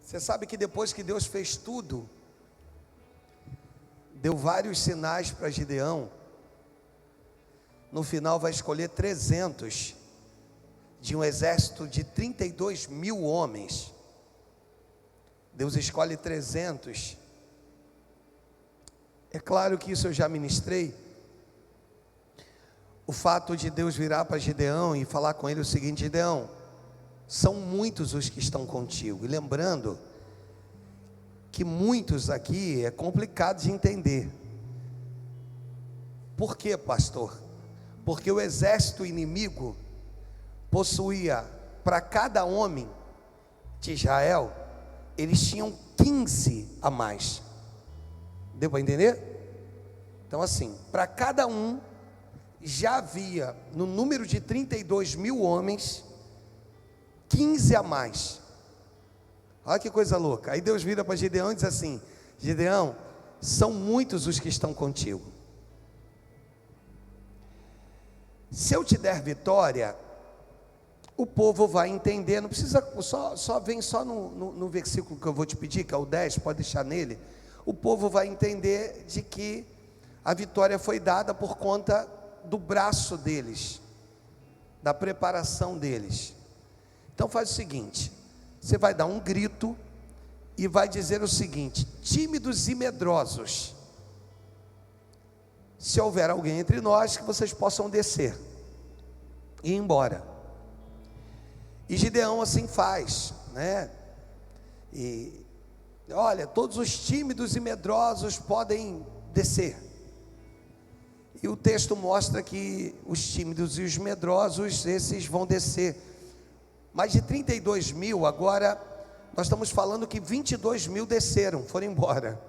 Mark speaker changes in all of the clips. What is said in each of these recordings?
Speaker 1: Você sabe que depois que Deus fez tudo, deu vários sinais para Gideão, no final vai escolher 300 de um exército de 32 mil homens. Deus escolhe 300. É claro que isso eu já ministrei. O fato de Deus virar para Gideão e falar com ele o seguinte: Gideão, são muitos os que estão contigo. E lembrando que muitos aqui é complicado de entender. Por quê, pastor? Porque o exército inimigo possuía, para cada homem de Israel, eles tinham 15 a mais. Deu para entender? Então assim, para cada um, já havia, no número de 32 mil homens, 15 a mais. Olha que coisa louca. Aí Deus vira para Gideão e diz assim: Gideão, são muitos os que estão contigo. Se eu te der vitória, o povo vai entender. Não precisa, vem só no versículo que eu vou te pedir, que é o 10, pode deixar nele. O povo vai entender de que a vitória foi dada por conta do braço deles, da preparação deles. Então faz o seguinte: você vai dar um grito e vai dizer o seguinte: tímidos e medrosos, se houver alguém entre nós, que vocês possam descer e ir embora. E Gideão assim faz, né? E olha, todos os tímidos e medrosos podem descer. E o texto mostra que os tímidos e os medrosos, esses vão descer. Mais de 32 mil, agora nós estamos falando que 22 mil desceram, foram embora.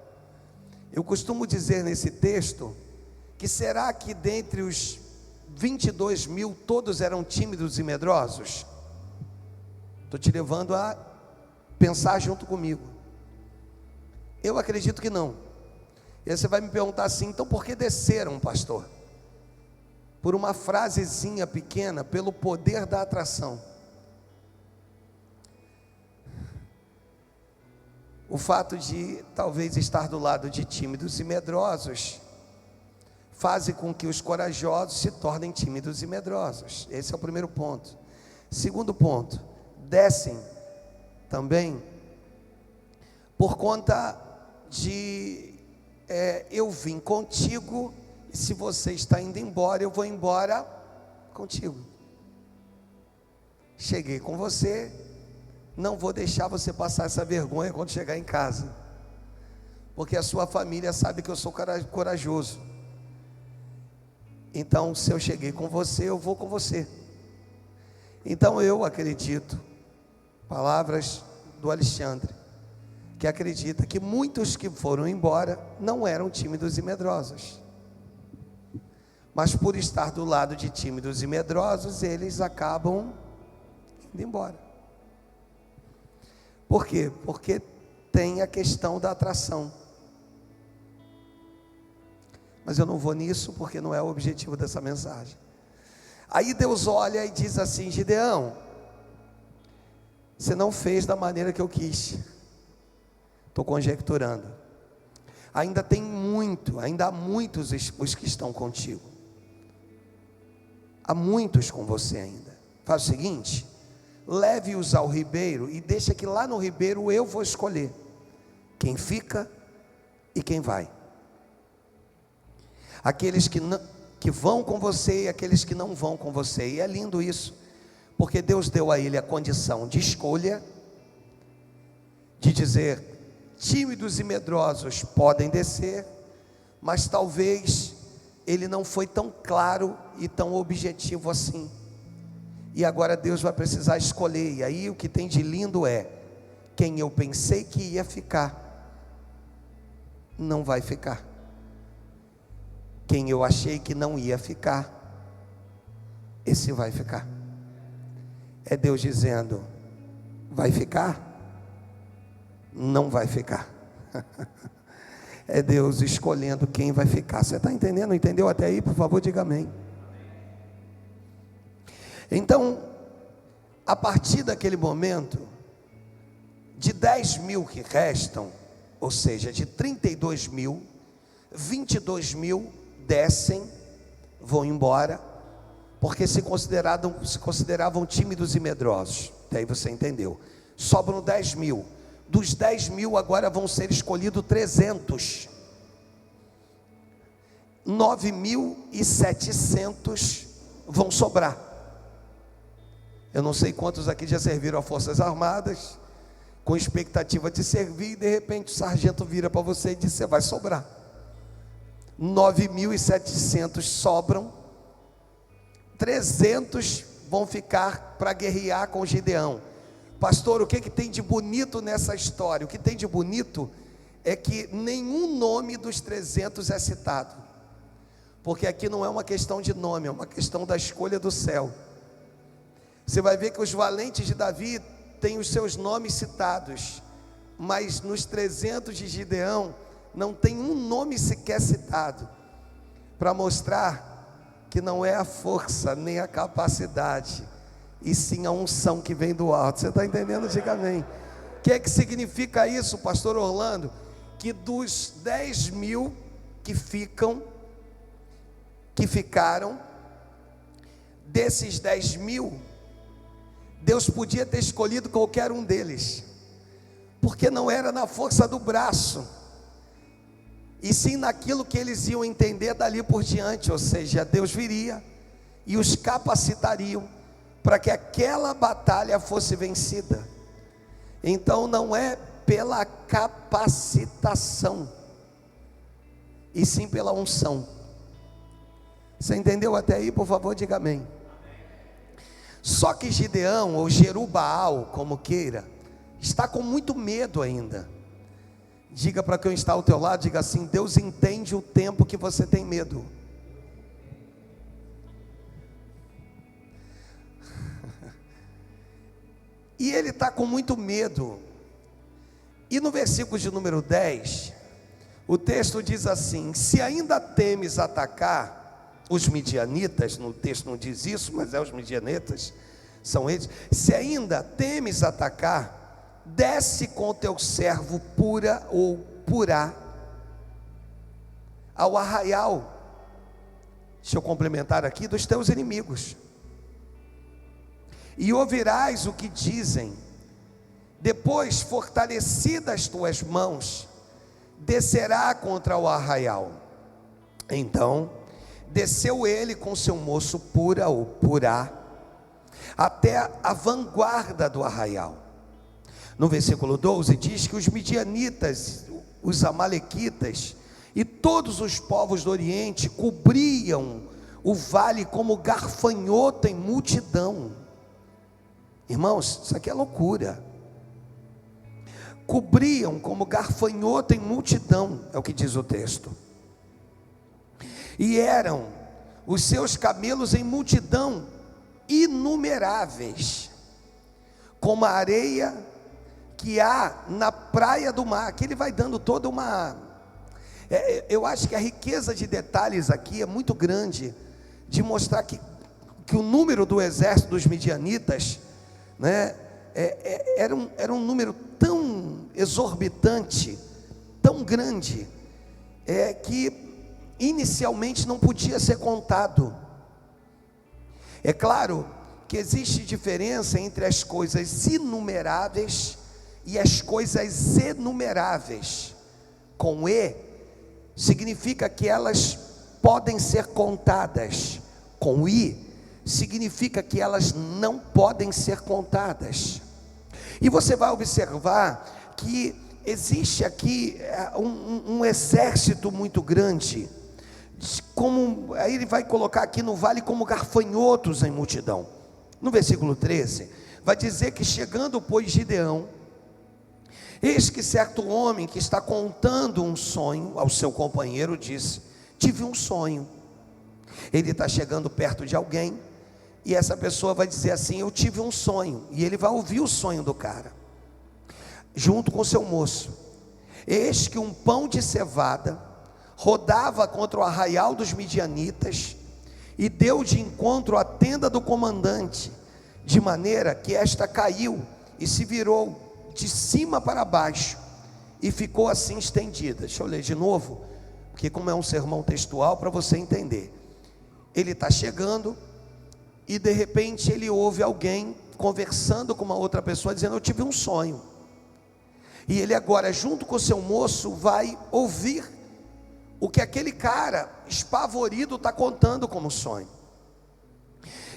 Speaker 1: Eu costumo dizer nesse texto que será que dentre os 22 mil todos eram tímidos e medrosos? Estou te levando a pensar junto comigo. Eu acredito que não. E aí você vai me perguntar assim: então por que desceram, pastor? Por uma frasezinha pequena, pelo poder da atração. O fato de talvez estar do lado de tímidos e medrosos faz com que os corajosos se tornem tímidos e medrosos. Esse é o primeiro ponto. Segundo ponto, descem também por conta de eu vim contigo, e se você está indo embora, eu vou embora contigo. Cheguei com você, não vou deixar você passar essa vergonha quando chegar em casa, porque a sua família sabe que eu sou corajoso. Então, se eu cheguei com você, eu vou com você. Então eu acredito, palavras do Alexandre, que acredita que muitos que foram embora não eram tímidos e medrosos, mas por estar do lado de tímidos e medrosos, eles acabam indo embora. Por quê? Porque tem a questão da atração. Mas eu não vou nisso, porque não é o objetivo dessa mensagem. Aí Deus olha e diz assim: Gideão, você não fez da maneira que eu quis. Estou conjecturando. Ainda há muitos os que estão contigo. Há muitos com você ainda. Faz o seguinte: leve-os ao ribeiro e deixa que lá no ribeiro eu vou escolher quem fica e quem vai. Aqueles que vão com você e aqueles que não vão com você. E é lindo isso, porque Deus deu a ele a condição de escolha, de dizer: tímidos e medrosos podem descer, mas talvez ele não foi tão claro e tão objetivo assim. E agora Deus vai precisar escolher. E aí o que tem de lindo é: quem eu pensei que ia ficar, não vai ficar. Quem eu achei que não ia ficar, esse vai ficar. É Deus dizendo: vai ficar? Não vai ficar. É Deus escolhendo quem vai ficar. Você está entendendo? Entendeu até aí? Por favor, diga amém. Então, a partir daquele momento, De 10.000 que restam, ou seja, de 32.000, 22.000 descem, vão embora, porque se consideravam tímidos e medrosos. Daí você entendeu. Sobram 10.000. Dos 10.000 agora vão ser escolhidos 300. 9.700 vão sobrar. Eu não sei quantos aqui já serviram a Forças Armadas, com expectativa de servir, e de repente o sargento vira para você e diz: você vai sobrar. 9.700 sobram, 300 vão ficar para guerrear com Gideão. Pastor, o que tem de bonito nessa história? O que tem de bonito é que nenhum nome dos 300 é citado, porque aqui não é uma questão de nome, é uma questão da escolha do céu. Você vai ver que os valentes de Davi têm os seus nomes citados, mas nos 300 de Gideão não tem um nome sequer citado, para mostrar que não é a força nem a capacidade, e sim a unção que vem do alto. Você está entendendo? Diga amém. O que é que significa isso, pastor Orlando? Que dos 10.000 que ficaram, desses 10.000, Deus podia ter escolhido qualquer um deles, porque não era na força do braço, e sim naquilo que eles iam entender dali por diante. Ou seja, Deus viria e os capacitariam para que aquela batalha fosse vencida. Então não é pela capacitação, e sim pela unção. Você entendeu até aí? Por favor, diga amém. Só que Gideão, ou Jerubaal, como queira, está com muito medo ainda. Diga para quem está ao teu lado, diga assim: Deus entende o tempo que você tem medo. E ele está com muito medo. E no versículo de número 10, o texto diz assim: se ainda temes atacar os midianitas, no texto não diz isso, mas os midianitas são eles. Se ainda temes atacar, desce com o teu servo Pura ou Purá ao arraial, deixa eu complementar aqui, dos teus inimigos, e ouvirás o que dizem. Depois, fortalecidas as tuas mãos, descerá contra o arraial. Então desceu ele com seu moço Pura ou Purá até a vanguarda do arraial. No versículo 12 diz que os midianitas, os amalequitas e todos os povos do Oriente cobriam o vale como garfanhoto em multidão. Irmãos, isso aqui é loucura. Cobriam como garfanhoto em multidão, é o que diz o texto. E eram os seus camelos em multidão inumeráveis, como a areia que há na praia do mar. Aqui ele vai dando toda uma... eu acho que a riqueza de detalhes aqui é muito grande, de mostrar que o número do exército dos midianitas, né, era um número tão exorbitante, tão grande, que inicialmente não podia ser contado. É claro que existe diferença entre as coisas inumeráveis e as coisas enumeráveis. Com E, significa que elas podem ser contadas. Com I, significa que elas não podem ser contadas. E você vai observar que existe aqui um exército muito grande, como aí ele vai colocar aqui no vale como garfanhotos em multidão. No versículo 13 vai dizer que chegando pois Gideão, eis que certo homem que está contando um sonho ao seu companheiro disse: tive um sonho. Ele está chegando perto de alguém e essa pessoa vai dizer assim: eu tive um sonho. E ele vai ouvir o sonho do cara junto com o seu moço. Eis que um pão de cevada rodava contra o arraial dos midianitas e deu de encontro à tenda do comandante, de maneira que esta caiu e se virou de cima para baixo e ficou assim estendida. Deixa eu ler de novo, porque como é um sermão textual, para você entender. Ele está chegando e de repente ele ouve alguém conversando com uma outra pessoa, dizendo: eu tive um sonho. E ele agora, junto com o seu moço, vai ouvir o que aquele cara espavorido está contando como sonho.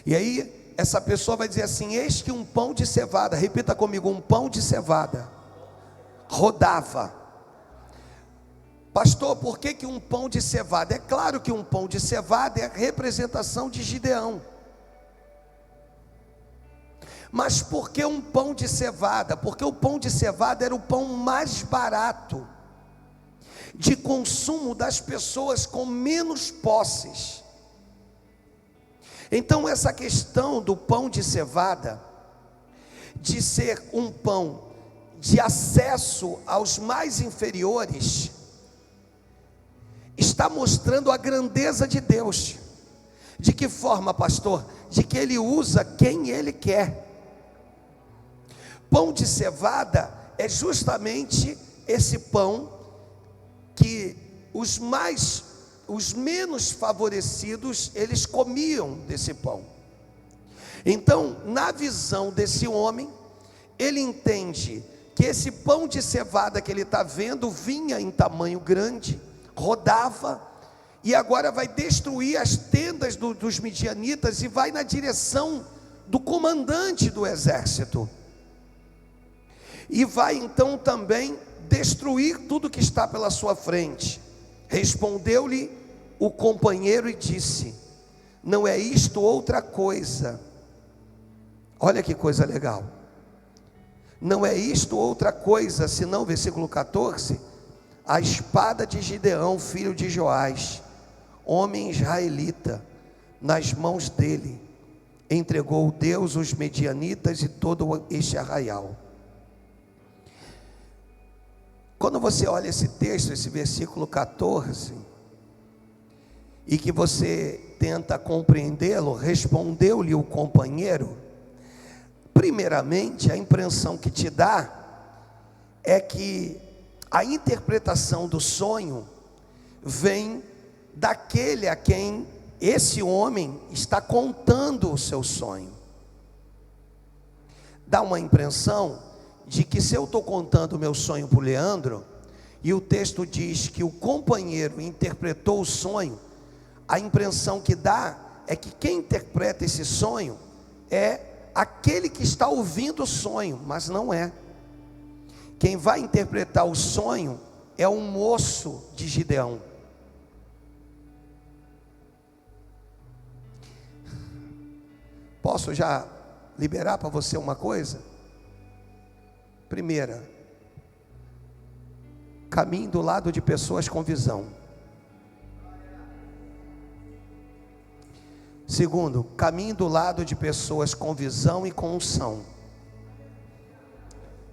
Speaker 1: E aí essa pessoa vai dizer assim: eis que um pão de cevada, repita comigo, um pão de cevada rodava. Pastor, por que um pão de cevada? É claro que um pão de cevada é a representação de Gideão. Mas por que um pão de cevada? Porque o pão de cevada era o pão mais barato de consumo das pessoas com menos posses. Então essa questão do pão de cevada, de ser um pão de acesso aos mais inferiores, está mostrando a grandeza de Deus. De que forma, pastor? De que Ele usa quem Ele quer. Pão de cevada é justamente esse pão que os menos favorecidos, eles comiam desse pão. Então, na visão desse homem, ele entende que esse pão de cevada que ele está vendo vinha em tamanho grande, rodava, e agora vai destruir as tendas dos midianitas e vai na direção do comandante do exército. E vai então também destruir tudo que está pela sua frente. Respondeu-lhe o companheiro e disse: não é isto outra coisa. Olha que coisa legal. Não é isto outra coisa, senão, versículo 14, a espada de Gideão, filho de Joás, homem israelita, nas mãos dele entregou Deus os medianitas e todo este arraial. Quando você olha esse texto, esse versículo 14, e que você tenta compreendê-lo, respondeu-lhe o companheiro, primeiramente a impressão que te dá é que a interpretação do sonho vem daquele a quem esse homem está contando o seu sonho. Dá uma impressão de que, se eu estou contando o meu sonho para o Leandro, e o texto diz que o companheiro interpretou o sonho, a impressão que dá é que quem interpreta esse sonho é aquele que está ouvindo o sonho, mas não é. Quem vai interpretar o sonho é o moço de Gideão. Posso já liberar para você uma coisa? Primeira, caminhe do lado de pessoas com visão. Segundo, caminhe do lado de pessoas com visão e com unção.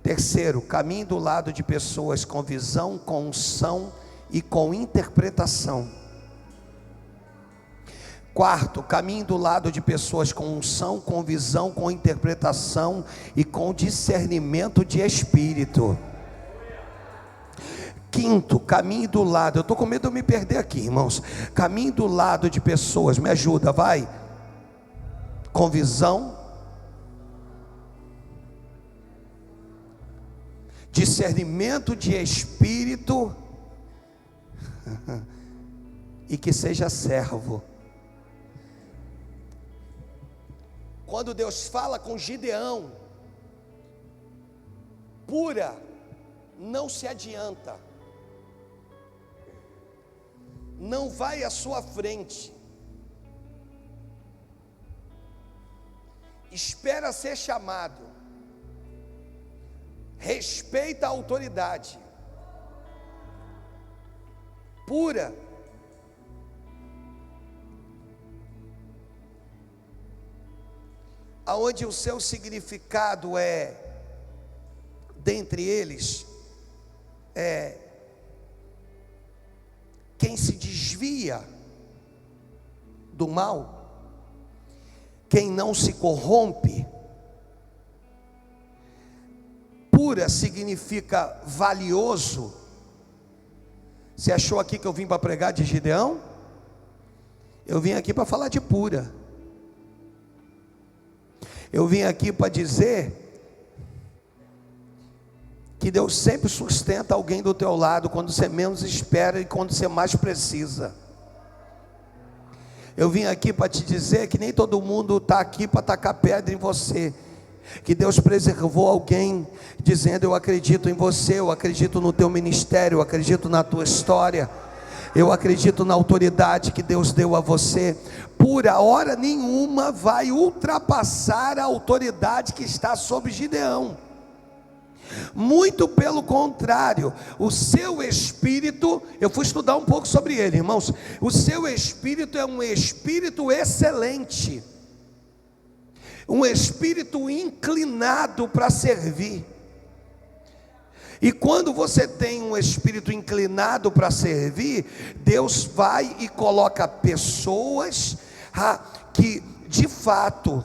Speaker 1: Terceiro, caminhe do lado de pessoas com visão, com unção e com interpretação. Quarto, caminhe do lado de pessoas com unção, com visão, com interpretação e com discernimento de espírito. Quinto, caminhe do lado, eu estou com medo de eu me perder aqui, irmãos. Caminhe do lado de pessoas, me ajuda, vai. Com visão, discernimento de espírito e que seja servo. Quando Deus fala com Gideão, pura, não se adianta, não vai à sua frente, espera ser chamado, respeita a autoridade, pura, aonde o seu significado é, dentre eles, é quem se desvia do mal, quem não se corrompe. pura significa valioso. Você achou aqui que eu vim para pregar de Gideão? Eu vim aqui para falar de pura. Eu vim aqui para dizer que Deus sempre sustenta alguém do teu lado quando você menos espera e quando você mais precisa. Eu vim aqui para te dizer que nem todo mundo está aqui para tacar pedra em você, que Deus preservou alguém dizendo: eu acredito em você, eu acredito no teu ministério, eu acredito na tua história, eu acredito na autoridade que Deus deu a você. Por hora nenhuma vai ultrapassar a autoridade que está sobre Gideão. Muito pelo contrário, o seu espírito, eu fui estudar um pouco sobre ele, irmãos. O seu espírito é um espírito excelente, um espírito inclinado para servir. E quando você tem um espírito inclinado para servir, Deus vai e coloca pessoas que de fato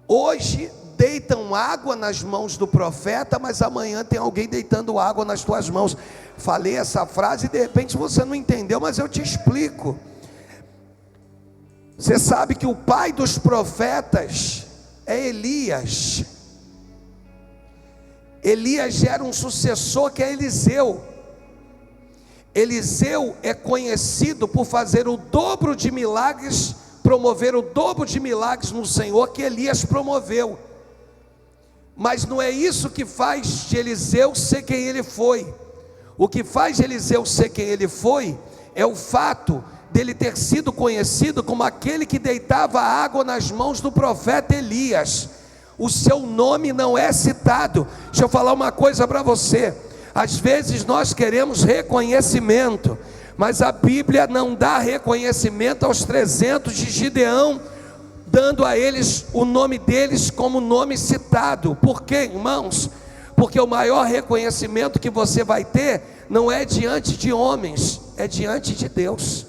Speaker 1: hoje deitam água nas mãos do profeta, mas amanhã tem alguém deitando água nas tuas mãos. Falei essa frase e de repente você não entendeu, mas eu te explico. Você sabe que o pai dos profetas é Elias. Elias gera um sucessor que é Eliseu. Eliseu é conhecido por fazer o dobro de milagres, promover o dobro de milagres no Senhor que Elias promoveu. Mas não é isso que faz de Eliseu ser quem ele foi. O que faz de Eliseu ser quem ele foi é o fato dele ter sido conhecido como aquele que deitava água nas mãos do profeta Elias. O seu nome não é citado. Deixa eu falar uma coisa para você. Às vezes nós queremos reconhecimento, mas a Bíblia não dá reconhecimento aos 300 de Gideão, dando a eles o nome deles como nome citado. Por quê, irmãos? Porque o maior reconhecimento que você vai ter não é diante de homens, é diante de Deus.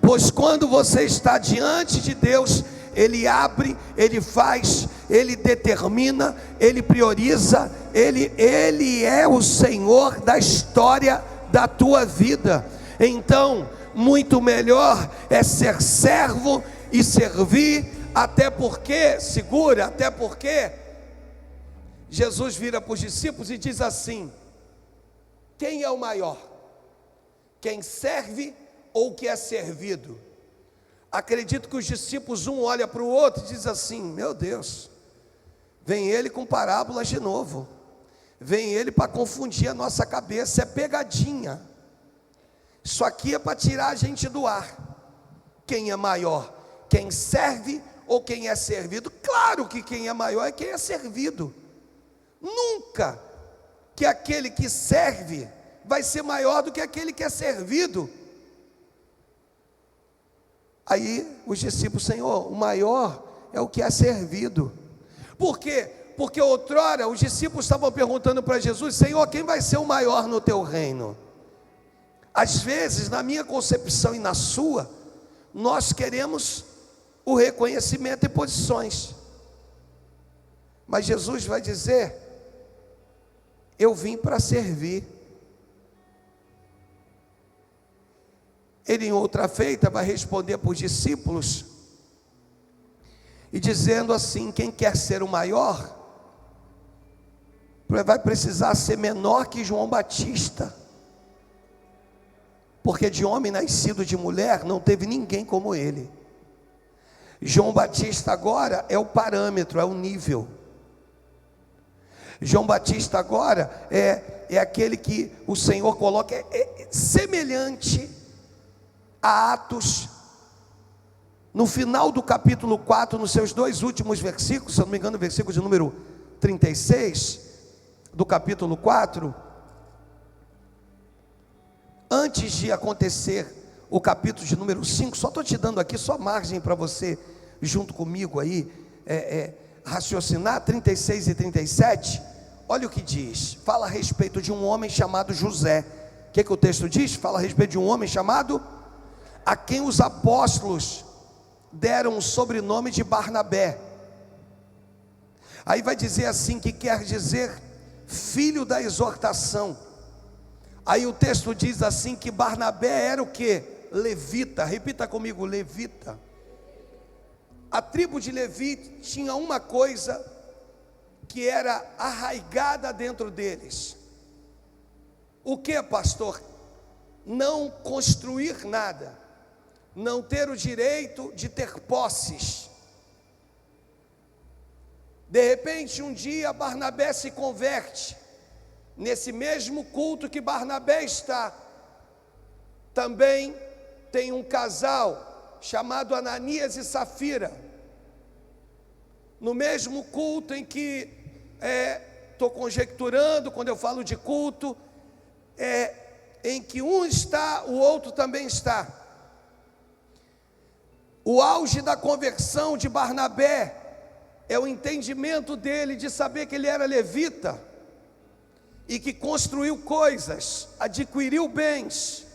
Speaker 1: Pois quando você está diante de Deus, Ele abre, Ele faz, Ele determina, Ele prioriza, Ele é o Senhor da história da tua vida. Então, muito melhor é ser servo e servir, até porque Jesus vira para os discípulos e diz assim: quem é o maior? Quem serve ou que é servido? Acredito que os discípulos, um olha para o outro e diz assim: meu Deus, vem ele com parábolas de novo, vem ele para confundir a nossa cabeça, é pegadinha, isso aqui é para tirar a gente do ar. Quem é maior? Quem serve ou quem é servido? Claro que quem é maior é quem é servido. Nunca que aquele que serve vai ser maior do que aquele que é servido. Aí os discípulos: Senhor, o maior é o que é servido. Por quê? Porque outrora os discípulos estavam perguntando para Jesus: Senhor, quem vai ser o maior no teu reino? Às vezes, na minha concepção e na sua, nós queremos o reconhecimento e posições, mas Jesus vai dizer: eu vim para servir. Ele, em outra feita, vai responder para os discípulos e dizendo assim: quem quer ser o maior vai precisar ser menor que João Batista, porque de homem nascido de mulher não teve ninguém como ele. João Batista agora é o parâmetro, é o nível. João Batista agora é aquele que o Senhor coloca, é semelhante a Atos, no final do capítulo 4, nos seus dois últimos versículos, se eu não me engano, versículo de número 36, do capítulo 4, antes de acontecer o capítulo de número 5, só estou te dando aqui só margem para você, junto comigo aí, raciocinar, 36 e 37, olha o que diz, fala a respeito de um homem chamado José. O que o texto diz? Fala a respeito de um homem chamado, a quem os apóstolos deram o sobrenome de Barnabé. Aí vai dizer assim, que quer dizer filho da exortação. Aí o texto diz assim, que Barnabé era o quê? Levita. Repita comigo, levita. A tribo de Levi tinha uma coisa que era arraigada dentro deles. O que, pastor? Não construir nada, não ter o direito de ter posses. De repente, um dia Barnabé se converte. Nesse mesmo culto que Barnabé está, também tem um casal chamado Ananias e Safira. No mesmo culto em que, estou conjecturando, quando eu falo de culto, em que um está, o outro também está. O auge da conversão de Barnabé é o entendimento dele de saber que ele era levita e que construiu coisas, adquiriu bens.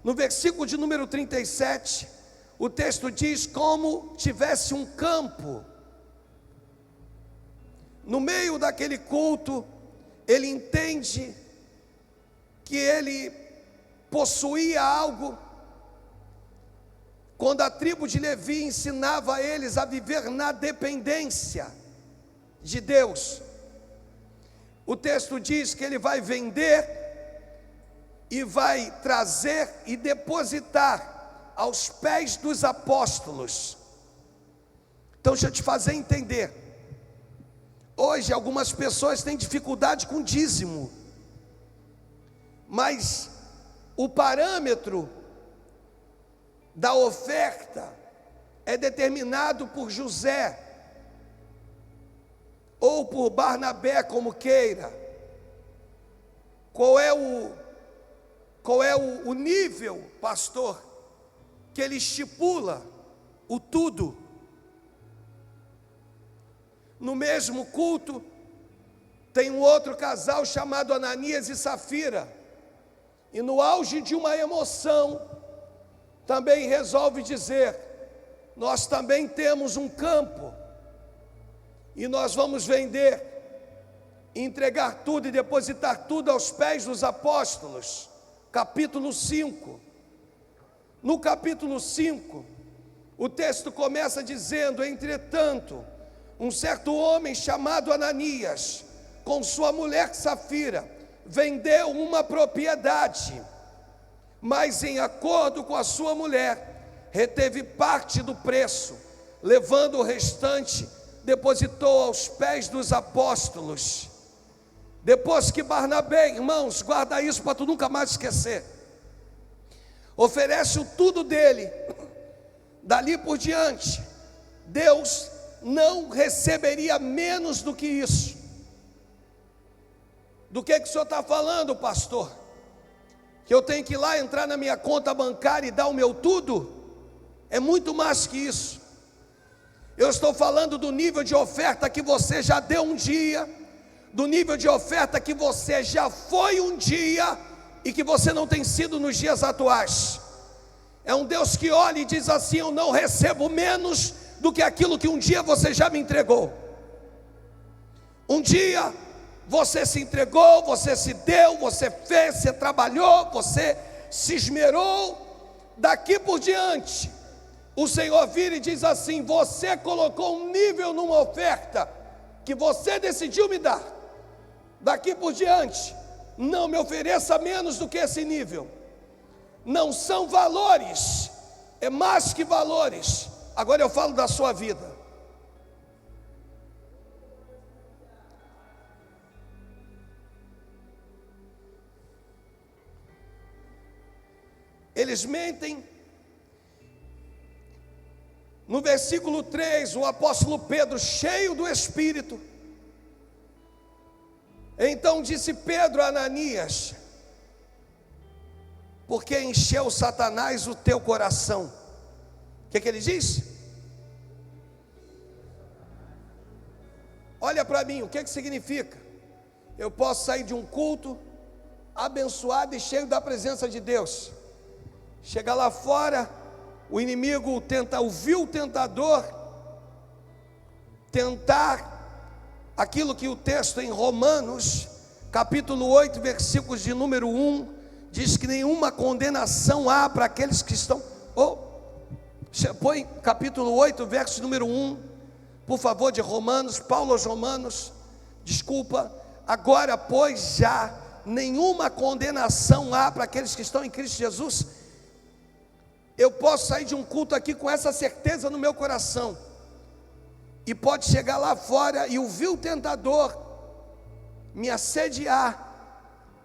Speaker 1: No versículo de número 37, o texto diz como tivesse um campo. No meio daquele culto, ele entende que ele possuía algo. Quando a tribo de Levi ensinava a eles a viver na dependência de Deus, o texto diz que ele vai vender e vai trazer e depositar aos pés dos apóstolos. Então deixa eu te fazer entender. Hoje algumas pessoas têm dificuldade com dízimo, mas o parâmetro da oferta é determinado por José ou por Barnabé, como queira. Qual é o nível, pastor, que ele estipula o tudo? No mesmo culto tem um outro casal chamado Ananias e Safira, e no auge de uma emoção também resolve dizer: nós também temos um campo e nós vamos vender, entregar tudo e depositar tudo aos pés dos apóstolos. Capítulo 5. No capítulo 5, o texto começa dizendo: entretanto, um certo homem chamado Ananias, com sua mulher Safira, vendeu uma propriedade, mas em acordo com a sua mulher, reteve parte do preço, levando o restante, depositou aos pés dos apóstolos. Depois que Barnabé, irmãos, guarda isso para tu nunca mais esquecer, oferece o tudo dele, dali por diante, Deus não receberia menos do que isso. Do que o senhor está falando, pastor? Que eu tenho que ir lá, entrar na minha conta bancária e dar o meu tudo? É muito mais que isso. Eu estou falando do nível de oferta que você já deu um dia, do nível de oferta que você já foi um dia e que você não tem sido nos dias atuais. É um Deus que olha e diz assim: eu não recebo menos do que aquilo que um dia você já me entregou. Um dia você se entregou, você se deu, você fez, você trabalhou, você se esmerou. Daqui por diante, o Senhor vira e diz assim: você colocou um nível numa oferta que você decidiu me dar. Daqui por diante, não me ofereça menos do que esse nível. Não são valores, é mais que valores. Agora eu falo da sua vida. Eles mentem. No versículo 3, o apóstolo Pedro, cheio do Espírito, então disse Pedro a Ananias: por que encheu Satanás o teu coração? O que ele diz? Olha para mim, o que significa? Eu posso sair de um culto abençoado e cheio da presença de Deus. Chega lá fora, o inimigo tenta, o vil tentador, tentar aquilo que o texto em Romanos, capítulo 8, versículos de número 1, diz que nenhuma condenação há para aqueles que estão... põe capítulo 8, verso número 1, por favor, de Romanos, Paulo aos Romanos, desculpa. Agora, pois, já nenhuma condenação há para aqueles que estão em Cristo Jesus. Eu posso sair de um culto aqui com essa certeza no meu coração, e pode chegar lá fora e o vil tentador me assediar,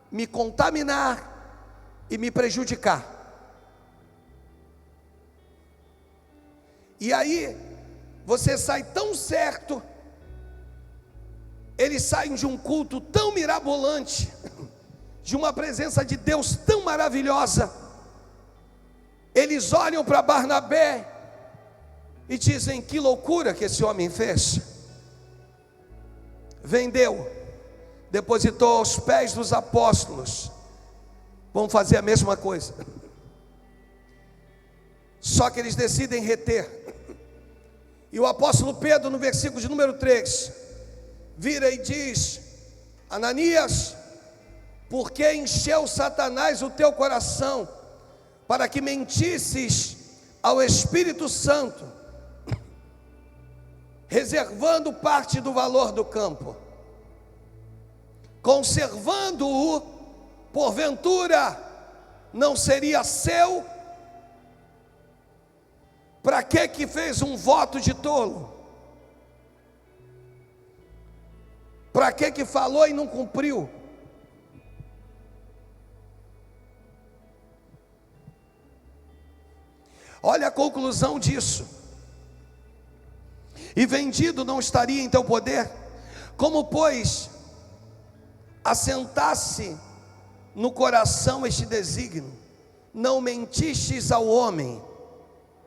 Speaker 1: me contaminar e me prejudicar. E aí, você sai tão certo, eles saem de um culto tão mirabolante, de uma presença de Deus tão maravilhosa, eles olham para Barnabé e dizem: que loucura que esse homem fez. Vendeu, depositou aos pés dos apóstolos. Vão fazer a mesma coisa, só que eles decidem reter. E o apóstolo Pedro, no versículo de número 3, vira e diz: Ananias, por que encheu Satanás o teu coração, para que mentisses ao Espírito Santo, reservando parte do valor do campo, conservando-o, porventura não seria seu? Para que fez um voto de tolo? Para que falou e não cumpriu? Olha a conclusão disso. E vendido não estaria em teu poder? Como, pois, assentasse no coração este desígnio, não mentistes ao homem,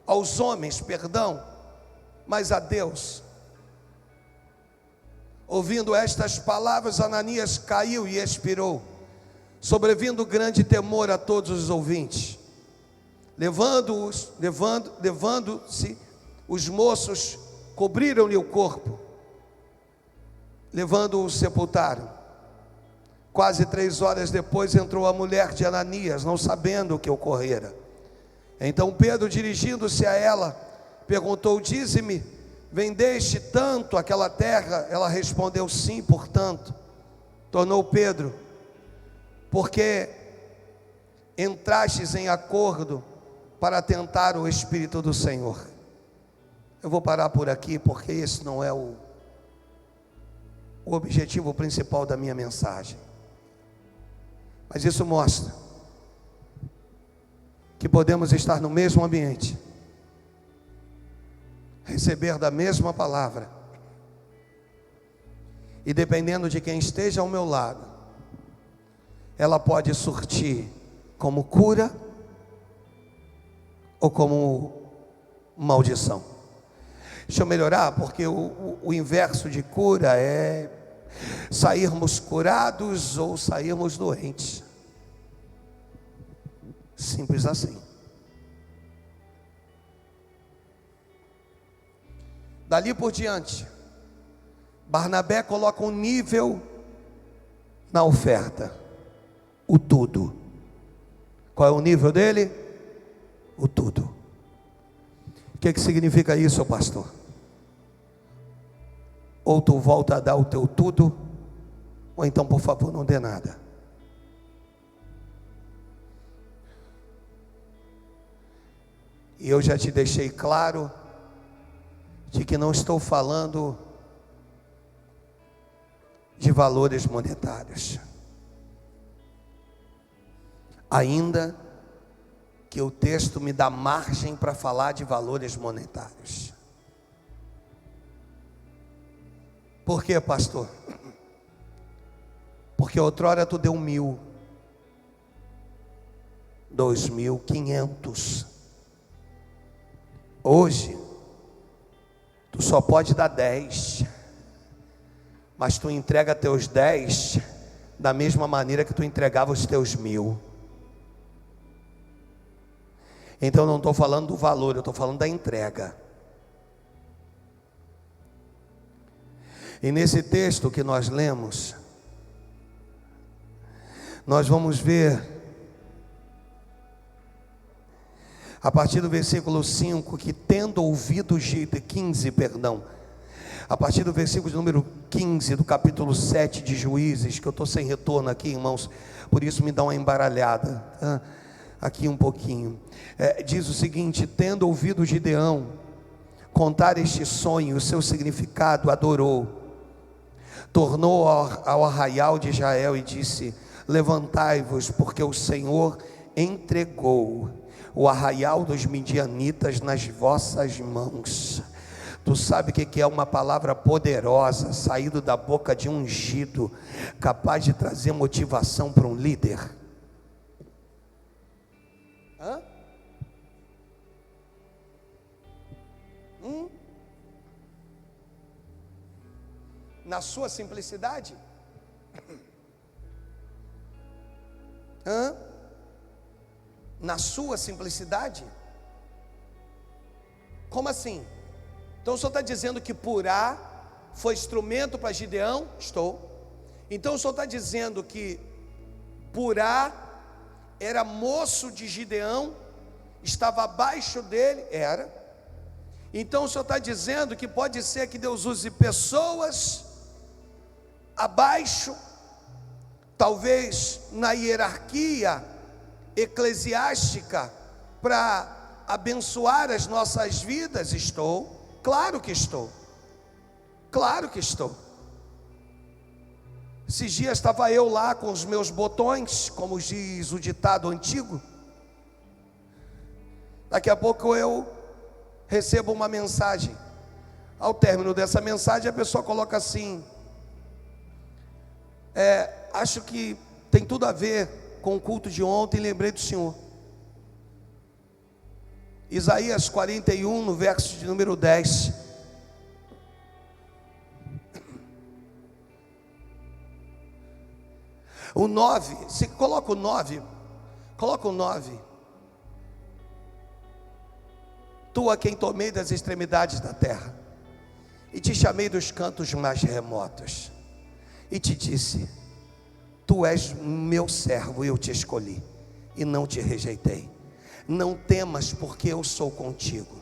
Speaker 1: aos homens, perdão, mas a Deus. Ouvindo estas palavras, Ananias caiu e expirou, sobrevindo grande temor a todos os ouvintes. Levando-se, os moços cobriram-lhe o corpo, levando-o, sepultaram. Quase 3 horas depois entrou a mulher de Ananias, não sabendo o que ocorrera. Então Pedro, dirigindo-se a ela, perguntou: dize-me, vendeste tanto aquela terra? Ela respondeu: sim, portanto. Tornou Pedro: porque entrastes em acordo para tentar o Espírito do Senhor. Eu vou parar por aqui, porque esse não é o objetivo principal da minha mensagem. Mas isso mostra que podemos estar no mesmo ambiente, receber da mesma palavra, e dependendo de quem esteja ao meu lado, ela pode surtir como cura ou como maldição. Deixa eu melhorar, porque o inverso de cura é sairmos curados ou sairmos doentes. Simples assim. Dali por diante, Barnabé coloca um nível na oferta: o tudo. Qual é o nível dele? O tudo. O que significa isso, pastor? Ou tu volta a dar o teu tudo, ou então, por favor, não dê nada. E eu já te deixei claro de que não estou falando de valores monetários, ainda que o texto me dá margem para falar de valores monetários. Por quê, pastor? Porque outrora tu deu 1.000, 2.500. Hoje tu só pode dar 10, mas tu entrega teus 10 da mesma maneira que tu entregava os teus 1.000. Então eu não estou falando do valor, eu estou falando da entrega. E nesse texto que nós lemos, nós vamos ver, a partir do versículo 5, que tendo ouvido 15, a partir do versículo de número 15 do capítulo 7 de Juízes, que eu estou sem retorno aqui, irmãos, por isso me dá uma embaralhada, tá? Aqui um pouquinho, diz o seguinte: tendo ouvido Gideão contar este sonho, o seu significado, adorou, tornou ao arraial de Israel e disse: levantai-vos, porque o Senhor entregou o arraial dos midianitas nas vossas mãos. Tu sabe o que é uma palavra poderosa, saído da boca de um ungido, capaz de trazer motivação para um líder? Hã? Na sua simplicidade? Na sua simplicidade? Como assim? Então o senhor está dizendo que Purá foi instrumento para Gideão? Estou. Então o senhor está dizendo que Purá era moço de Gideão, estava abaixo dele? Era. Então o senhor está dizendo que pode ser que Deus use pessoas abaixo, talvez na hierarquia eclesiástica, para abençoar as nossas vidas? Estou. Claro que estou. Claro que estou. Esses dias estava eu lá com os meus botões, como diz o ditado antigo. Daqui a pouco eu recebo uma mensagem. Ao término dessa mensagem, a pessoa coloca assim: acho que tem tudo a ver com o culto de ontem, lembrei do senhor. Isaías 41, no verso de número 10. O 9, se coloca o 9, coloca o 9. Tu a quem tomei das extremidades da terra, e te chamei dos cantos mais remotos, e te disse: tu és meu servo, eu te escolhi, e não te rejeitei. Não temas, porque eu sou contigo.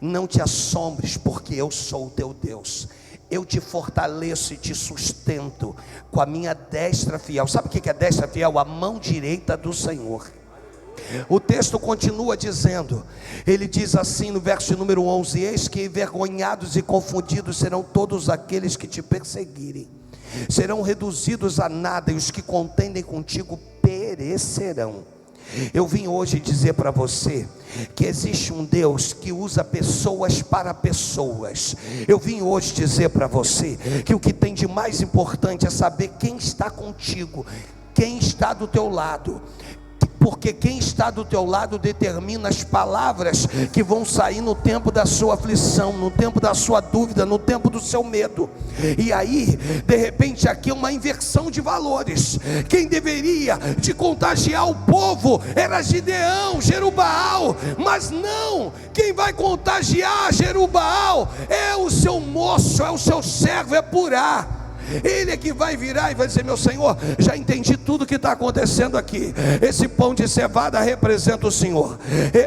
Speaker 1: Não te assombres, porque eu sou o teu Deus. Eu te fortaleço e te sustento com a minha destra fiel. Sabe o que é destra fiel? A mão direita do Senhor. O texto continua dizendo, ele diz assim no verso número 11: eis que envergonhados e confundidos serão todos aqueles que te perseguirem, serão reduzidos a nada, e os que contendem contigo perecerão. Eu vim hoje dizer para você que existe um Deus que usa pessoas para pessoas. Eu vim hoje dizer para você que o que tem de mais importante é saber quem está contigo, quem está do teu lado, porque quem está do teu lado determina as palavras que vão sair no tempo da sua aflição, no tempo da sua dúvida, no tempo do seu medo. E aí, de repente, aqui é uma inversão de valores. Quem deveria de contagiar o povo era Gideão, Jerubaal, mas não, quem vai contagiar Jerubaal é o seu moço, é o seu servo, é Purá. Ele é que vai virar e vai dizer: meu Senhor, já entendi tudo que está acontecendo aqui. Esse pão de cevada representa o Senhor.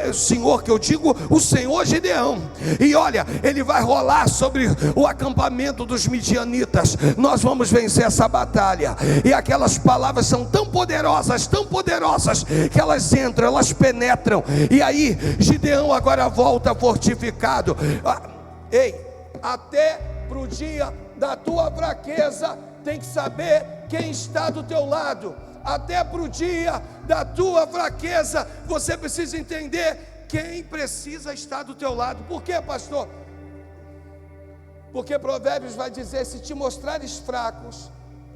Speaker 1: O Senhor que eu digo, o Senhor Gideão. E olha, ele vai rolar sobre o acampamento dos midianitas. Nós vamos vencer essa batalha. E aquelas palavras são tão poderosas, que elas entram, elas penetram. E aí, Gideão agora volta fortificado. Até para o dia da tua fraqueza, tem que saber quem está do teu lado. Até para o dia da tua fraqueza, você precisa entender quem precisa estar do teu lado. Por quê, pastor? Porque Provérbios vai dizer: se te mostrares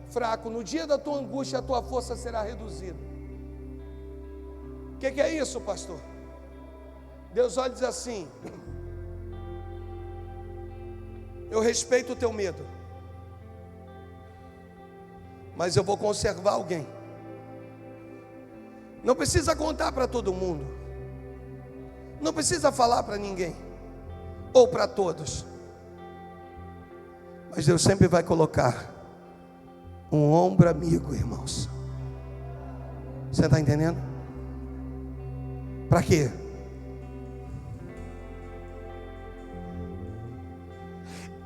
Speaker 1: fraco, no dia da tua angústia, a tua força será reduzida. O que é isso, pastor? Deus olha e diz assim: eu respeito o teu medo, mas eu vou conservar alguém. Não precisa contar para todo mundo, não precisa falar para ninguém, ou para todos, Mas Deus sempre vai colocar um ombro amigo, irmãos. Você está entendendo? Para quê?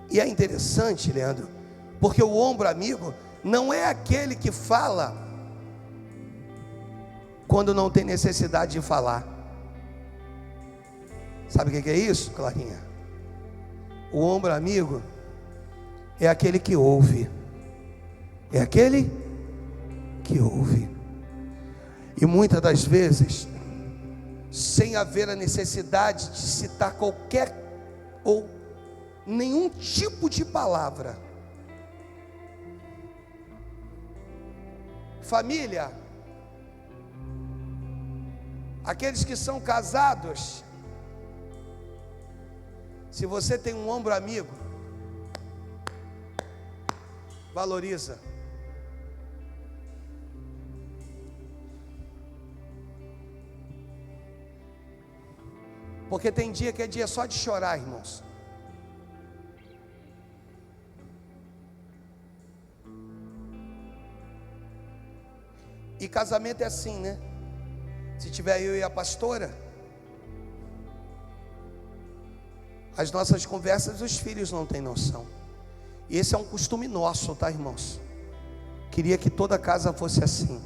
Speaker 1: E é interessante, Leandro, porque o ombro amigo não é aquele que fala quando não tem necessidade de falar. Sabe o que é isso, Clarinha? O ombro amigo é aquele que ouve. É aquele que ouve. E muitas das vezes, sem haver a necessidade de citar qualquer ou nenhum tipo de palavra. Família, aqueles que são casados, se você tem um ombro amigo, valoriza. Porque tem dia que é dia só de chorar, irmãos. E casamento é assim, né? Se tiver eu e a pastora, as nossas conversas, os filhos não têm noção. E esse é um costume nosso, tá, irmãos? Queria que toda casa fosse assim.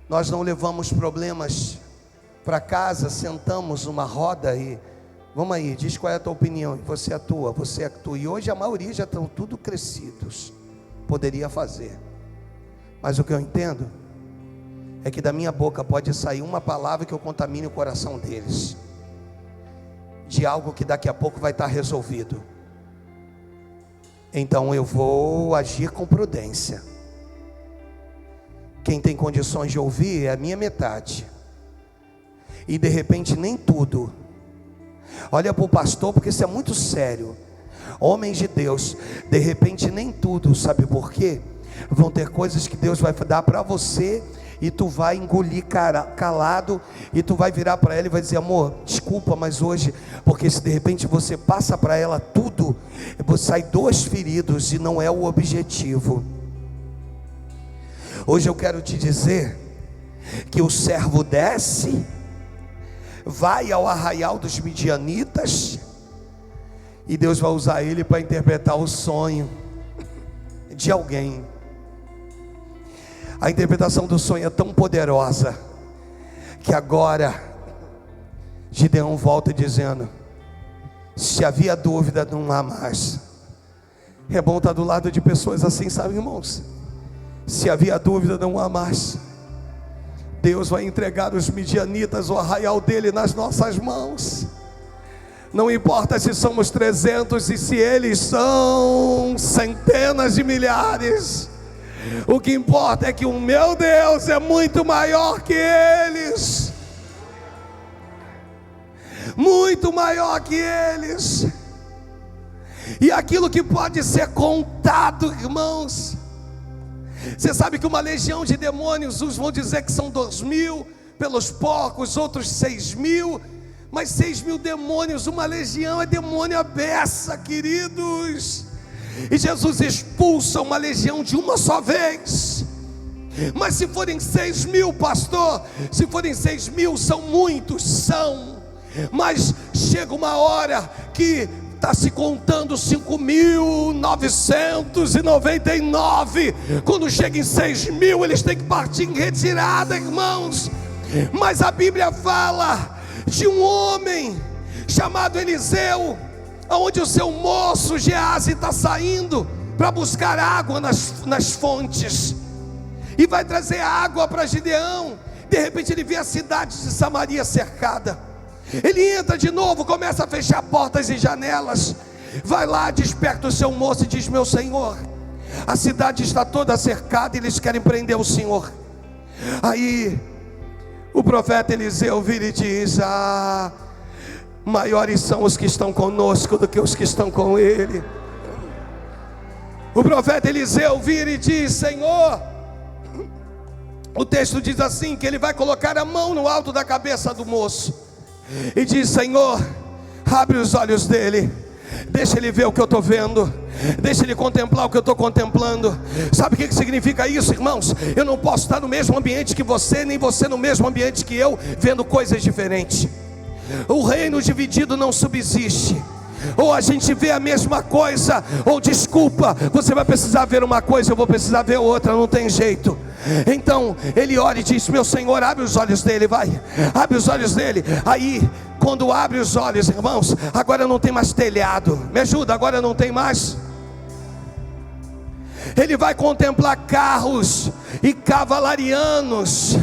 Speaker 1: Nós não levamos problemas para casa, sentamos numa roda e vamos aí, diz qual é a tua opinião. Você atua, você atua. E hoje a maioria já estão tudo crescidos. Poderia fazer. Mas o que eu entendo é que da minha boca pode sair uma palavra que eu contamine o coração deles, de algo que daqui a pouco vai estar resolvido. Então eu vou agir com prudência. Quem tem condições de ouvir é a minha metade. E de repente nem tudo. Olha para o pastor, porque isso é muito sério. Homens de Deus, de repente nem tudo. Sabe por quê? Vão ter coisas que Deus vai dar para você e tu vai engolir calado, e tu vai virar para ela e vai dizer: amor, desculpa, mas hoje, porque se de repente você passa para ela tudo, você sai dois feridos, e não é o objetivo. Hoje eu quero te dizer que o servo desce, vai ao arraial dos midianitas, e Deus vai usar ele para interpretar o sonho de alguém. A interpretação do sonho é tão poderosa que agora Gideão volta dizendo: se havia dúvida, não há mais. É bom estar do lado de pessoas assim, sabe, irmãos? Se havia dúvida, não há mais. Deus vai entregar os midianitas, o arraial dele, nas nossas mãos. Não importa se somos 300 e se eles são centenas de milhares. O que importa é que o meu Deus é muito maior que eles. Muito maior que eles. E aquilo que pode ser contado, irmãos. Você sabe que uma legião de demônios, uns vão dizer que são 2.000 pelos porcos, outros 6.000. Mas 6.000 demônios, uma legião é demônio à beça, queridos. E Jesus expulsa uma legião de uma só vez. Mas se forem 6.000, pastor, se forem 6.000, são muitos, são. Mas chega uma hora que está se contando 5.999. Quando chega em 6.000, eles têm que partir em retirada, irmãos. Mas a Bíblia fala de um homem chamado Eliseu, onde o seu moço Geazi está saindo para buscar água nas fontes, e vai trazer água para Gideão. De repente ele vê a cidade de Samaria cercada. Ele entra de novo, começa a fechar portas e janelas, vai lá, desperta o seu moço e diz: meu senhor, a cidade está toda cercada e eles querem prender o senhor. Aí o profeta Eliseu vira e diz: maiores são os que estão conosco do que os que estão com ele. O profeta Eliseu vira e diz: Senhor, o texto diz assim, que ele vai colocar a mão no alto da cabeça do moço e diz: Senhor, abre os olhos dele. Deixa ele ver o que eu estou vendo. Deixa ele contemplar o que eu estou contemplando. Sabe o que significa isso, irmãos? Eu não posso estar no mesmo ambiente que você, nem você no mesmo ambiente que eu, vendo coisas diferentes. O reino dividido não subsiste. Ou a gente vê a mesma coisa, ou desculpa, você vai precisar ver uma coisa, eu vou precisar ver outra, não tem jeito. Então ele ora e diz: meu Senhor, abre os olhos dele, vai, abre os olhos dele. Aí quando abre os olhos, irmãos, agora não tem mais telhado. Me ajuda, agora não tem mais. Ele vai contemplar carros e cavalarianos.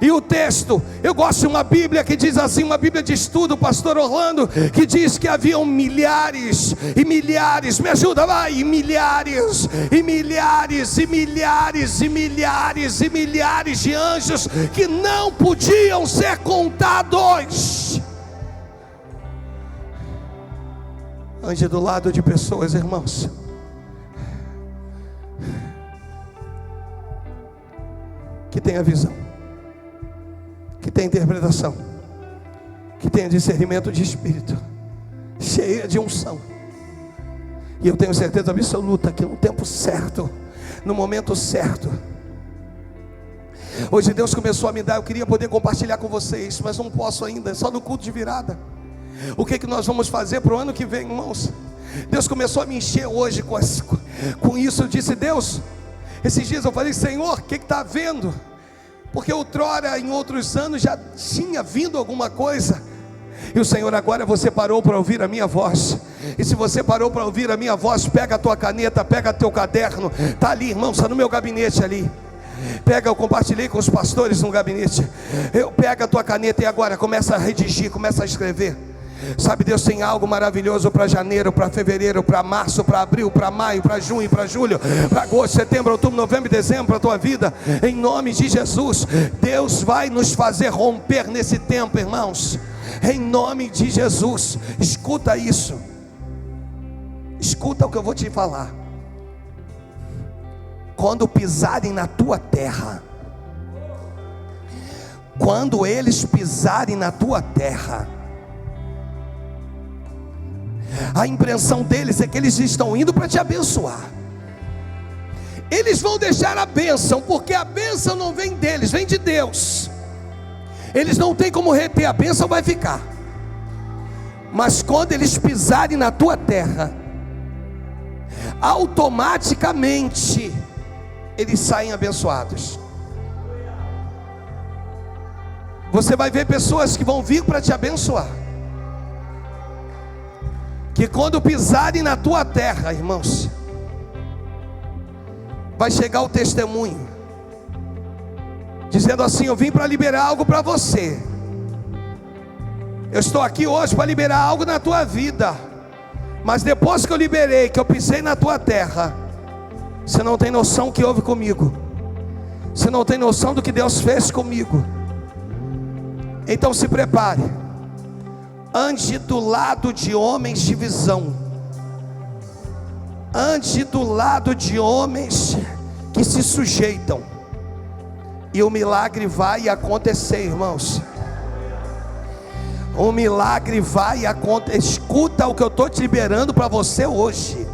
Speaker 1: E o texto, eu gosto de uma Bíblia que diz assim, uma Bíblia de estudo, pastor Orlando, que diz que haviam milhares e milhares, me ajuda, vai, e milhares, e milhares, e milhares, e milhares, e milhares de anjos que não podiam ser contados. Ande do lado de pessoas, irmãos, que tem a visão, que tem interpretação, que tem discernimento de espírito, cheia de unção. E eu tenho certeza absoluta que no tempo certo, no momento certo, hoje Deus começou a me dar, eu queria poder compartilhar com vocês, mas não posso ainda, só no culto de virada. O que nós vamos fazer para o ano que vem, irmãos? Deus começou a me encher hoje com isso. Eu disse: Deus, esses dias eu falei: Senhor, o que está havendo? Porque outrora, em outros anos, já tinha vindo alguma coisa. E o Senhor, agora você parou para ouvir a minha voz. E se você parou para ouvir a minha voz, pega a tua caneta, pega teu caderno. Está ali, irmão, está no meu gabinete ali. Pega, eu compartilhei com os pastores no gabinete. Pega a tua caneta e agora começa a redigir, começa a escrever. Sabe, Deus tem algo maravilhoso para janeiro, para fevereiro, para março, para abril, para maio, para junho, para julho, para agosto, setembro, outubro, novembro e dezembro, para a tua vida, em nome de Jesus. Deus vai nos fazer romper nesse tempo, irmãos, em nome de Jesus. Escuta isso, escuta o que eu vou te falar. Quando pisarem na tua terra, quando eles pisarem na tua terra, a impressão deles é que eles estão indo para te abençoar. Eles vão deixar a bênção, porque a bênção não vem deles, vem de Deus. Eles não têm como reter, a bênção vai ficar. Mas quando eles pisarem na tua terra, automaticamente eles saem abençoados. Você vai ver pessoas que vão vir para te abençoar, que quando pisarem na tua terra, irmãos, vai chegar o testemunho, dizendo assim: eu vim para liberar algo para você. Eu estou aqui hoje para liberar algo na tua vida. Mas depois que eu liberei, que eu pisei na tua terra, você não tem noção do que houve comigo. Você não tem noção do que Deus fez comigo. Então se prepare. Ande do lado de homens de visão. Ande do lado de homens que se sujeitam. E o milagre vai acontecer, irmãos. O milagre vai acontecer. Escuta o que eu estou te liberando para você hoje.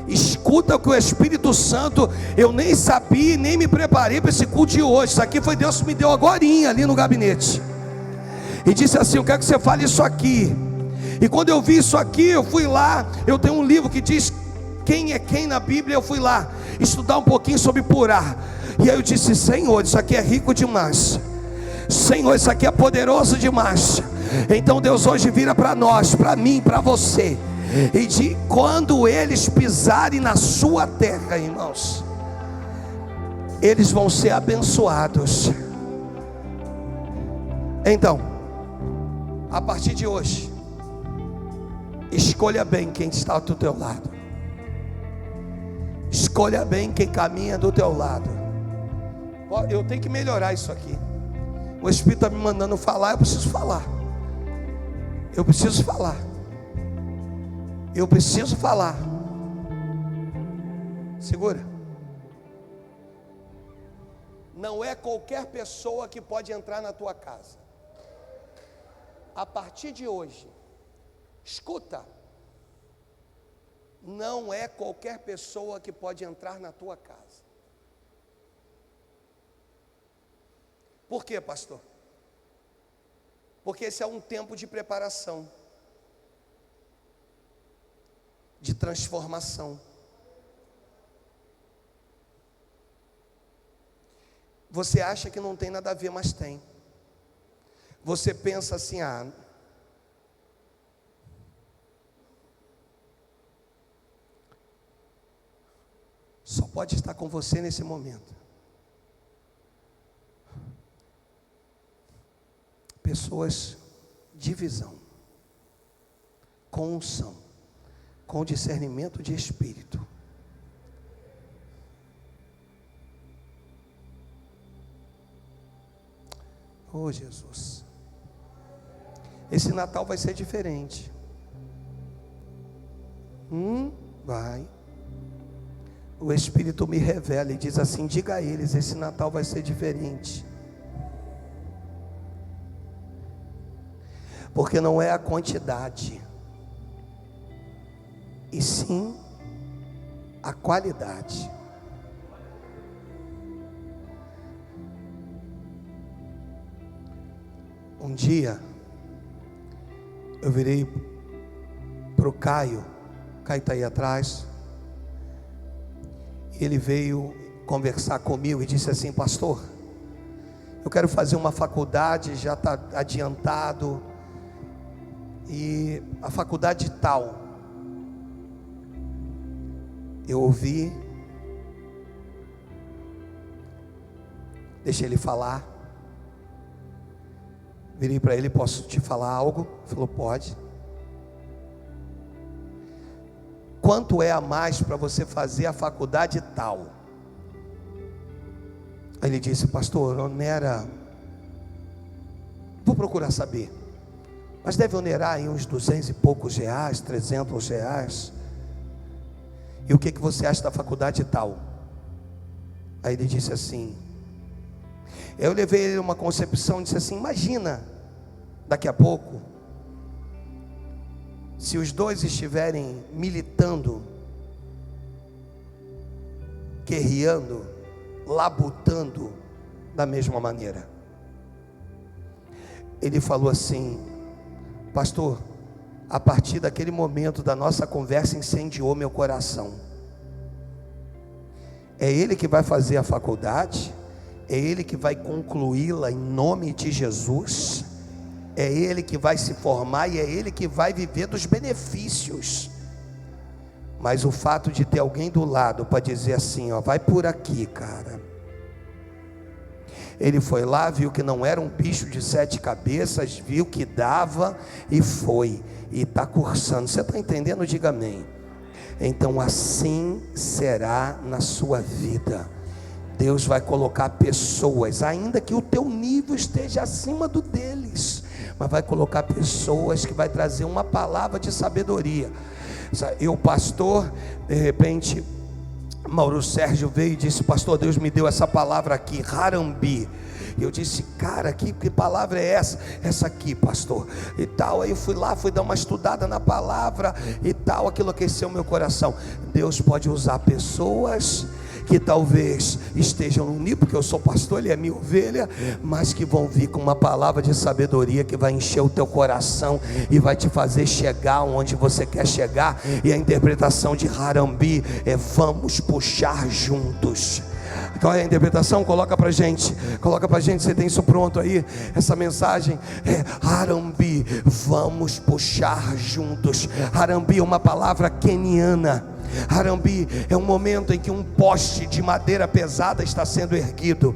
Speaker 1: Escuta o que o Espírito Santo, eu nem sabia, nem me preparei para esse culto de hoje. Isso aqui foi Deus que me deu agorinha ali no gabinete. E disse assim: eu quero que você fale isso aqui. E quando eu vi isso aqui, eu fui lá. Eu tenho um livro que diz quem é quem na Bíblia. Eu fui lá estudar um pouquinho sobre Purá. E aí eu disse: Senhor, isso aqui é rico demais. Senhor, isso aqui é poderoso demais. Então Deus hoje vira para nós, para mim, para você, e de quando eles pisarem na sua terra, irmãos, eles vão ser abençoados. Então, a partir de hoje, escolha bem quem está do teu lado. Escolha bem quem caminha do teu lado. Eu tenho que melhorar isso aqui. O Espírito está me mandando falar, eu preciso falar. Eu preciso falar. Eu preciso falar. Segura. Não é qualquer pessoa que pode entrar na tua casa. A partir de hoje, Escuta, não é qualquer pessoa que pode entrar na tua casa. Por quê, pastor? Porque esse é um tempo de preparação, de transformação. Você acha que não tem nada a ver, mas tem. Você pensa assim, só pode estar com você nesse momento pessoas de visão, com unção, com discernimento de espírito. Oh, Jesus, esse Natal vai ser diferente. Vai. O Espírito me revela e diz assim: diga a eles, esse Natal vai ser diferente. Porque não é a quantidade, e sim a qualidade. Um dia eu virei para o Caio está aí atrás. Ele veio conversar comigo e disse assim: pastor, eu quero fazer uma faculdade, já está adiantado, e a faculdade tal. Eu ouvi, deixei ele falar, virei para ele: posso te falar algo? Ele falou: pode. Quanto é a mais para você fazer a faculdade tal? Aí ele disse: pastor, onera, vou procurar saber, mas deve onerar aí uns 200 e poucos reais, 300 reais. E o que você acha da faculdade tal? Aí ele disse assim, eu levei ele uma concepção, disse assim: imagina, daqui a pouco, se os dois estiverem militando, guerreando, labutando da mesma maneira. Ele falou assim: pastor, a partir daquele momento da nossa conversa incendiou meu coração. É ele que vai fazer a faculdade, é ele que vai concluí-la em nome de Jesus, é ele que vai se formar e é ele que vai viver dos benefícios. Mas o fato de ter alguém do lado para dizer assim, ó, vai por aqui, cara. Ele foi lá, viu que não era um bicho de 7 cabeças, viu que dava e foi, e está cursando. Você está entendendo? Diga amém. Então assim será na sua vida. Deus vai colocar pessoas, ainda que o teu nível esteja acima do deles, mas vai colocar pessoas que vai trazer uma palavra de sabedoria. E o pastor, de repente, Mauro Sérgio veio e disse: pastor, Deus me deu essa palavra aqui, Harambi. E eu disse: cara, que palavra é essa? Essa aqui, pastor, e tal. Aí eu fui lá, fui dar uma estudada na palavra e tal. Aquilo aqueceu meu coração. Deus pode usar pessoas que talvez estejam no nível, porque eu sou pastor, ele é minha ovelha, mas que vão vir com uma palavra de sabedoria que vai encher o teu coração e vai te fazer chegar onde você quer chegar. E a interpretação de Harambi é: vamos puxar juntos. Qual é a interpretação? Coloca pra gente, você tem isso pronto aí? Essa mensagem é Harambi, vamos puxar juntos. Harambi é uma palavra queniana. Harambi é um momento em que um poste de madeira pesada está sendo erguido,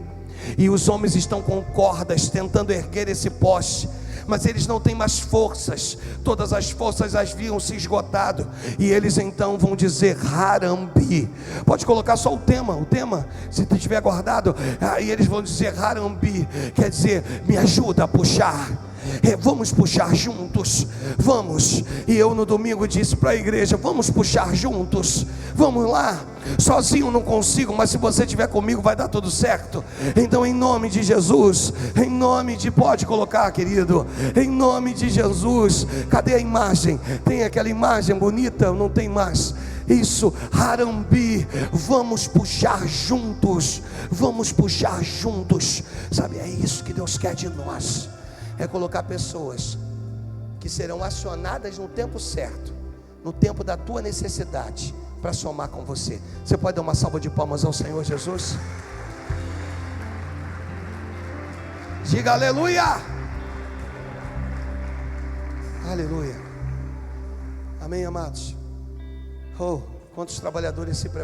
Speaker 1: e os homens estão com cordas tentando erguer esse poste, mas eles não têm mais forças, todas as forças haviam se esgotado, e eles então vão dizer Harambi. Pode colocar só o tema, se tu tiver guardado. Aí eles vão dizer Harambi, quer dizer, me ajuda a puxar. Vamos puxar juntos, vamos. E eu no domingo disse para a igreja: vamos puxar juntos, vamos lá. Sozinho não consigo, mas se você estiver comigo vai dar tudo certo. Então, em nome de Jesus, em nome de, pode colocar, querido, em nome de Jesus. Cadê a imagem? Tem aquela imagem bonita? Não tem mais. Isso, Harambi, vamos puxar juntos, vamos puxar juntos. Sabe, é isso que Deus quer de nós, é colocar pessoas que serão acionadas no tempo certo, no tempo da tua necessidade, para somar com você. Você pode dar uma salva de palmas ao Senhor Jesus? Diga aleluia! Aleluia! Amém, amados? Oh, quantos trabalhadores se preparam?